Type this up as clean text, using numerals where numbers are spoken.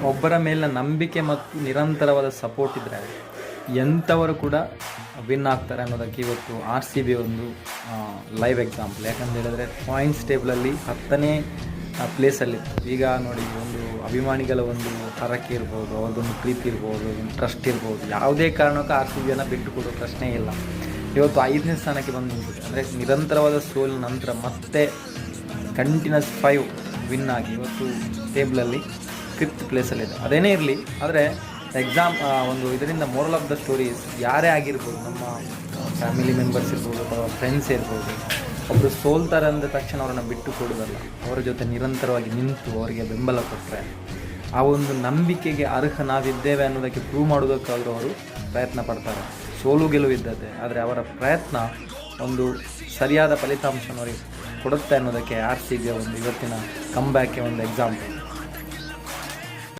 ಒಬ್ಬರ ಮೇಲಿನ ನಂಬಿಕೆ ಮತ್ತು ನಿರಂತರವಾದ ಸಪೋರ್ಟ್ ಇದ್ದರೆ ಎಂಥವರು ಕೂಡ ವಿನ್ ಆಗ್ತಾರೆ ಅನ್ನೋದಕ್ಕೆ ಇವತ್ತು RCB ಒಂದು ಲೈವ್ ಎಕ್ಸಾಂಪಲ್. ಯಾಕಂತ ಹೇಳಿದ್ರೆ ಪಾಯಿಂಟ್ಸ್ ಟೇಬಲಲ್ಲಿ 10ನೇ ಪ್ಲೇಸಲ್ಲಿತ್ತು. ಈಗ ನೋಡಿ, ಒಂದು ಅಭಿಮಾನಿಗಳ ಒಂದು ಹರಕೆ ಇರ್ಬೋದು, ಅವ್ರದ್ದೊಂದು ಪ್ರೀತಿ ಇರ್ಬೋದು, ಒಂದು ಟ್ರಸ್ಟ್ ಇರ್ಬೋದು, ಯಾವುದೇ ಕಾರಣಕ್ಕೂ RCBಯನ್ನು ಬಿಟ್ಟು ಕೊಡೋ ಪ್ರಶ್ನೆ ಇಲ್ಲ. ಇವತ್ತು 5ನೇ ಸ್ಥಾನಕ್ಕೆ ಬಂದು ನಿಂತಿದೆ. ಅಂದರೆ ನಿರಂತರವಾದ ಸೋಲಿನ ನಂತರ ಮತ್ತೆ ಕಂಟಿನ್ಯೂಸ್ 5 ವಿನ್ ಆಗಿ ಇವತ್ತು ಟೇಬಲಲ್ಲಿ 5th ಪ್ಲೇಸಲ್ಲಿದೆ. ಅದೇನೇ ಇರಲಿ, ಆದರೆ ಒಂದು ಇದರಿಂದ ಮೋರಲ್ ಆಫ್ ದ ಸ್ಟೋರೀಸ್ ಯಾರೇ ಆಗಿರ್ಬೋದು, ನಮ್ಮ ಫ್ಯಾಮಿಲಿ ಮೆಂಬರ್ಸ್ ಇರ್ಬೋದು ಅಥವಾ ಫ್ರೆಂಡ್ಸ್ ಇರ್ಬೋದು, ಒಬ್ಬರು ಸೋಲ್ತಾರೆ ಅಂದ ತಕ್ಷಣ ಅವರನ್ನು ಬಿಟ್ಟು ಕೊಡೋದಲ್ಲ, ಅವರ ಜೊತೆ ನಿರಂತರವಾಗಿ ನಿಂತು ಅವರಿಗೆ ಬೆಂಬಲ ಕೊಟ್ಟರೆ ಆ ಒಂದು ನಂಬಿಕೆಗೆ ಅರ್ಹ ನಾವಿದ್ದೇವೆ ಅನ್ನೋದಕ್ಕೆ ಪ್ರೂವ್ ಮಾಡೋದಕ್ಕಾದರೂ ಅವರು ಪ್ರಯತ್ನ ಪಡ್ತಾರೆ. ಸೋಲು ಗೆಲುವು ಇದ್ದದ್ದೇ, ಆದರೆ ಅವರ ಪ್ರಯತ್ನ ಒಂದು ಸರಿಯಾದ ಫಲಿತಾಂಶವನ್ನು ಅವರಿಗೆ ಕೊಡುತ್ತೆ ಅನ್ನೋದಕ್ಕೆ RCB ಒಂದು ಇವತ್ತಿನ ಕಮ್ಬ್ಯಾಕ್ಗೆ ಒಂದು ಎಕ್ಸಾಂಪಲ್.